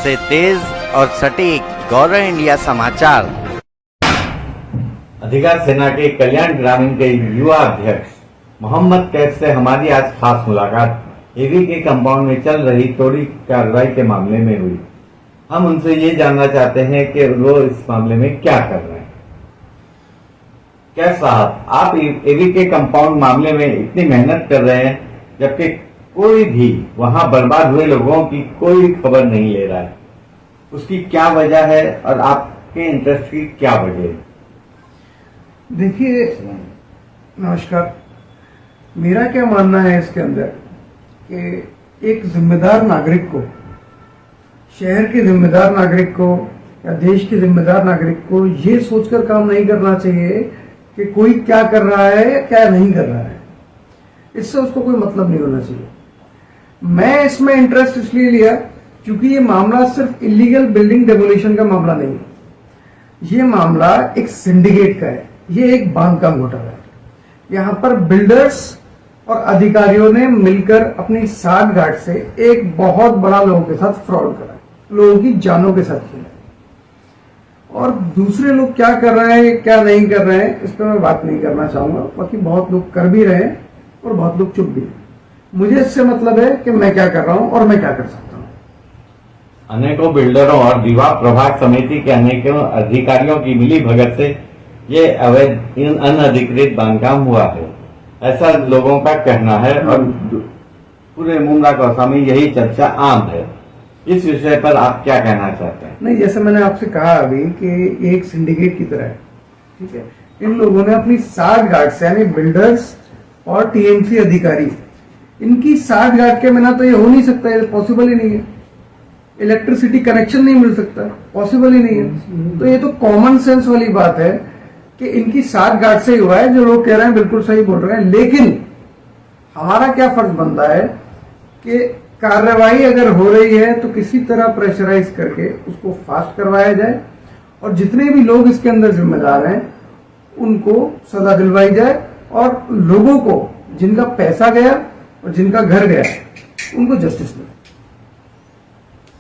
से तेज और सटीक गौरव इंडिया समाचार। अधिकार सेना के कल्याण ग्रामीण के युवा अध्यक्ष मोहम्मद कैफ से हमारी आज खास मुलाकात एवी के कंपाउंड में चल रही चोरी कार्रवाई के मामले में हुई। हम उनसे ये जानना चाहते हैं कि वो इस मामले में क्या कर रहे हैं। कैफ साहब, आप एवी के कंपाउंड मामले में इतनी मेहनत कर रहे हैं जबकि कोई भी वहां बर्बाद हुए लोगों की कोई खबर नहीं ले रहा है, उसकी क्या वजह है और आपके इंटरेस्ट की क्या वजह है? देखिए, नमस्कार। मेरा क्या मानना है इसके अंदर कि एक जिम्मेदार नागरिक को, शहर के जिम्मेदार नागरिक को या देश के जिम्मेदार नागरिक को ये सोचकर काम नहीं करना चाहिए कि कोई क्या कर रहा है या क्या नहीं कर रहा है। इससे उसको कोई मतलब नहीं होना चाहिए। मैं इसमें इंटरेस्ट इसलिए लिया क्योंकि ये मामला सिर्फ इलीगल बिल्डिंग डेमोलिशन का मामला नहीं है। ये मामला एक सिंडिकेट का है। ये एक बांधकाम घोटाला है। यहाँ पर बिल्डर्स और अधिकारियों ने मिलकर अपनी साठगांठ से एक बहुत बड़ा लोगों के साथ फ्रॉड करा है, लोगों की जानों के साथ खेला है। और दूसरे लोग क्या कर रहे हैं क्या नहीं कर रहे हैं इस पर मैं बात नहीं करना चाहूंगा। बाकी बहुत लोग कर भी रहे हैं और बहुत लोग चुप भी हैं। मुझे इससे मतलब है कि मैं क्या कर रहा हूं और मैं क्या कर सकता हूं। अनेकों बिल्डरों और विवाह प्रभाग समिति के अनेकों अधिकारियों की मिली भगत से ये अवैध अनधिकृत बांधकाम हुआ है, ऐसा लोगों का कहना है और पूरे मुंब्रा कौसा में यही चर्चा आम है। इस विषय पर आप क्या कहना चाहते हैं? नहीं, जैसे मैंने आपसे कहा अभी कि एक सिंडिकेट की तरह है, ठीक है। इन लोगों ने अपनी साठगांठ से, यानी बिल्डर्स और टीएमसी अधिकारी, इनकी साठगांठ के बिना तो ये हो नहीं सकता है, पॉसिबल ही नहीं है। इलेक्ट्रिसिटी कनेक्शन नहीं मिल सकता, पॉसिबल ही नहीं है। तो ये तो कॉमन सेंस वाली बात है कि इनकी साठगांठ से ही हुआ है। जो लोग कह रहे हैं बिल्कुल सही बोल रहे हैं, लेकिन हमारा क्या फर्ज बनता है कि कार्रवाई अगर हो रही है तो किसी तरह प्रेशराइज करके उसको फास्ट करवाया जाए और जितने भी लोग इसके अंदर जिम्मेदार हैं उनको सजा दिलवाई जाए और लोगों को जिनका पैसा गया और जिनका घर गया उनको जस्टिस मिले।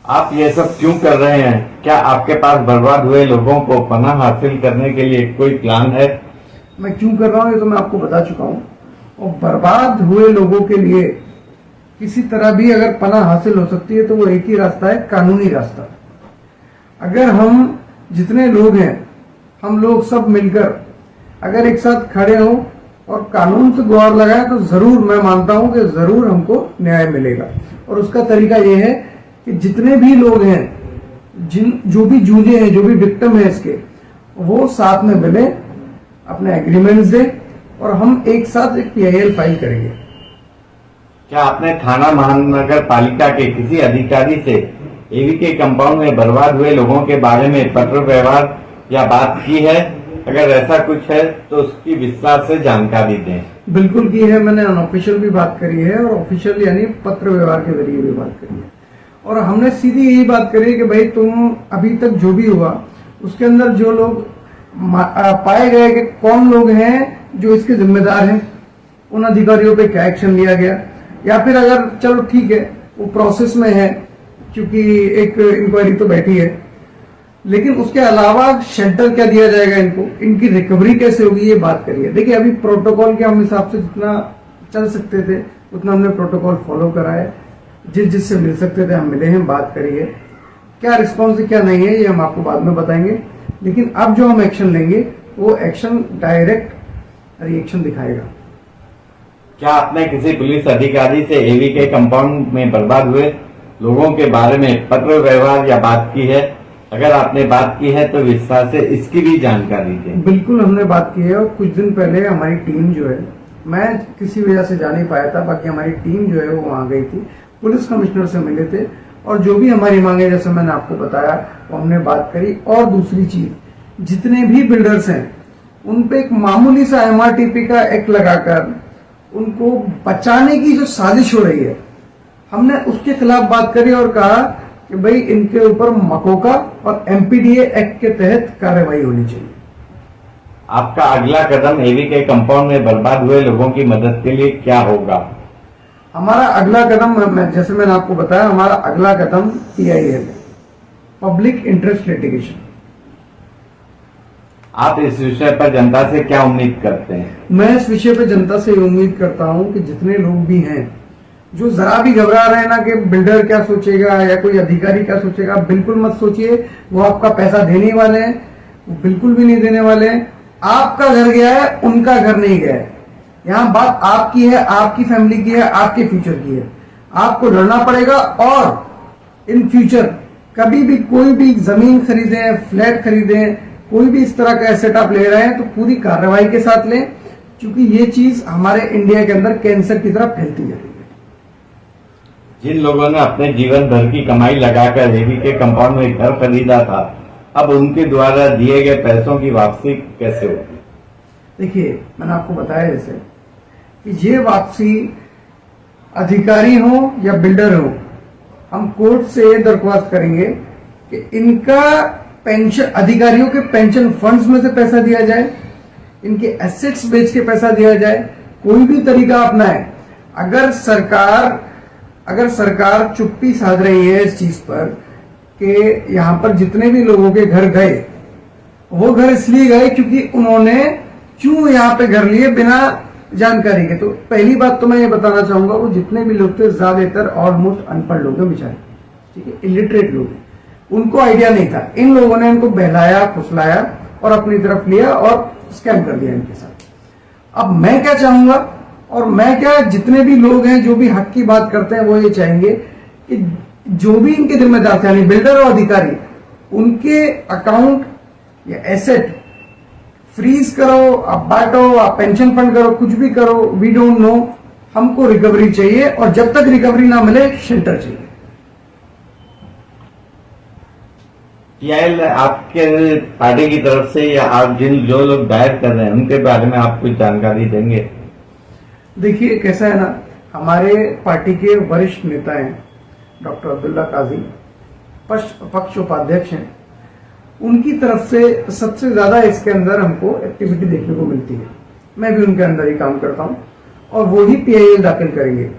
आप ये सब क्यों कर रहे हैं? क्या आपके पास बर्बाद हुए लोगों को पनाह हासिल करने के लिए कोई प्लान है? मैं क्यों कर रहा हूं ये तो मैं आपको बता चुका हूं। और बर्बाद हुए लोगों के लिए किसी तरह भी अगर पनाह हासिल हो सकती है तो वो एक ही रास्ता है, कानूनी रास्ता। अगर हम जितने लोग हैं, हम लोग सब मिलकर अगर एक साथ खड़े हों और कानून से गुहार लगाए तो जरूर, मैं मानता हूं कि जरूर हमको न्याय मिलेगा। और उसका तरीका यह है कि जितने भी लोग हैं, जो भी जूझे हैं, जो भी विक्टिम है इसके, वो साथ में मिले, अपने एग्रीमेंट्स दें और हम एक साथ एक PIL फाइल करेंगे। क्या आपने थाना महानगर पालिका के किसी अधिकारी से एवी के कंपाउंड में बर्बाद हुए लोगों के बारे में पत्र व्यवहार या बात की है? अगर ऐसा कुछ है तो उसकी विस्तार से जानकारी दें। बिल्कुल की है, मैंने अनऑफिशियल भी बात करी है और ऑफिशियल यानी पत्र व्यवहार के जरिए भी बात करी है। और हमने सीधी यही बात करी है कि भाई तुम अभी तक जो भी हुआ उसके अंदर जो लोग पाए गए कि कौन लोग हैं जो इसके जिम्मेदार हैं, उन अधिकारियों पे क्या एक्शन लिया गया, या फिर अगर चलो ठीक है वो प्रोसेस में है क्योंकि एक इंक्वायरी तो बैठी है, लेकिन उसके अलावा शेल्टर क्या दिया जाएगा इनको, इनकी रिकवरी कैसे होगी, ये बात करिए। देखिए, अभी प्रोटोकॉल के हम हिसाब से जितना चल सकते थे उतना हमने प्रोटोकॉल फॉलो करा है। जिससे मिल सकते थे हम मिले हैं, बात करिए। क्या रिस्पॉन्स है क्या नहीं है ये हम आपको बाद में बताएंगे, लेकिन अब जो हम एक्शन लेंगे वो एक्शन डायरेक्ट रिएक्शन दिखाएगा। क्या आपने किसी पुलिस अधिकारी से एवी के कंपाउंड में बर्बाद हुए लोगों के बारे में पत्र व्यवहार या बात की है? अगर आपने बात की है तो विस्तार से इसकी भी जानकारी दें। बिल्कुल हमने बात की है और कुछ दिन पहले हमारी टीम जो है, मैं किसी वजह से जा नहीं पाया था, बाकी हमारी टीम जो है वो वहां गई थी, पुलिस कमिश्नर से मिले थे और जो भी हमारी मांगे जैसे मैंने आपको बताया वो हमने बात करी। और दूसरी चीज, जितने भी बिल्डर्स हैं उन पे एक मामूली सा MRTP का एक्ट लगाकर उनको बचाने की जो साजिश हो रही है, हमने उसके खिलाफ बात करी और कहा कि भाई इनके ऊपर मकोका और MPDA एक्ट के तहत कार्रवाई होनी चाहिए। आपका अगला कदम एवी के कंपाउंड में बर्बाद हुए लोगों की मदद के लिए क्या होगा? हमारा अगला कदम, जैसे मैंने आपको बताया, हमारा अगला कदम PIL है। Public interest litigation. आप इस विषय पर जनता से क्या उम्मीद करते हैं? मैं इस विषय पर जनता से उम्मीद करता हूं कि जितने लोग भी हैं जो जरा भी घबरा रहे हैं ना कि बिल्डर क्या सोचेगा या कोई अधिकारी क्या सोचेगा, बिल्कुल मत सोचिए। वो आपका पैसा देने वाले हैं, वो बिल्कुल भी नहीं देने वाले हैं। आपका घर गया है, उनका घर नहीं गया है। यहाँ बात आपकी है, आपकी फैमिली की है, आपके फ्यूचर की है। आपको लड़ना पड़ेगा और इन फ्यूचर कभी भी कोई भी जमीन खरीदें, फ्लैट खरीदें, कोई भी इस तरह का एसेट आप ले रहे हैं तो पूरी कार्रवाई के साथ लें, क्योंकि ये चीज हमारे इंडिया के अंदर कैंसर की तरह फैलती जा रही है। जिन लोगों ने अपने जीवन भर की कमाई लगाकर एवी के कंपाउंड में घर खरीदा था, अब उनके द्वारा दिए गए पैसों की वापसी कैसे होगी? देखिए, मैंने आपको बताया जैसे कि ये वापसी अधिकारी हो या बिल्डर हो, हम कोर्ट से ये दरख्वास्त करेंगे कि इनका पेंशन, अधिकारियों के पेंशन फंड्स में से पैसा दिया जाए, इनके एसेट्स बेच के पैसा दिया जाए, कोई भी तरीका अपनाए। अगर सरकार चुप्पी साध रही है इस चीज पर कि यहां पर जितने भी लोगों के घर गए, वो घर इसलिए गए क्योंकि उन्होंने क्यों यहाँ पे घर लिए बिना जानकारी के। तो पहली बात तो मैं ये बताना चाहूंगा, वो जितने भी लोग थे ज्यादातर ऑलमोस्ट अनपढ़ लोग हैं बेचारे, ठीक है, इलिटरेट लोग हैं। उनको आइडिया नहीं था। इन लोगों ने इनको बहलाया, फुसलाया और अपनी तरफ लिया और स्कैम कर दिया इनके साथ। अब मैं क्या चाहूंगा, और मैं क्या, जितने भी लोग हैं जो भी हक की बात करते हैं वो ये चाहेंगे कि जो भी इनके जिम्मेदार थे, यानी बिल्डर और अधिकारी, उनके अकाउंट या एसेट फ्रीज करो, आप बांटो, आप पेंशन फंड करो, कुछ भी करो, वी डोंट नो। हमको रिकवरी चाहिए और जब तक रिकवरी ना मिले शेल्टर चाहिए। टीआईएल आपके पार्टी की तरफ से या आप जो लोग दायर कर रहे हैं उनके बारे में आप कुछ जानकारी देंगे? देखिए कैसा है ना, हमारे पार्टी के वरिष्ठ नेता हैं डॉक्टर अब्दुल्ला काजी, पक्ष उपाध्यक्ष हैं। उनकी तरफ से सबसे ज्यादा इसके अंदर हमको एक्टिविटी देखने को मिलती है। मैं भी उनके अंदर ही काम करता हूं और वो ही पीआईएल दाखिल करेंगे।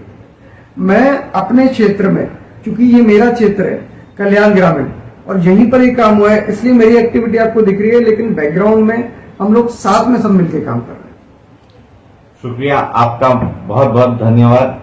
मैं अपने क्षेत्र में, क्योंकि ये मेरा क्षेत्र है कल्याण ग्रामीण, और यहीं पर ही काम हुआ है, इसलिए मेरी एक्टिविटी आपको दिख रही है, लेकिन बैकग्राउंड में हम लोग साथ में सब मिलकर काम कर रहे हैं। शुक्रिया, आपका बहुत बहुत धन्यवाद।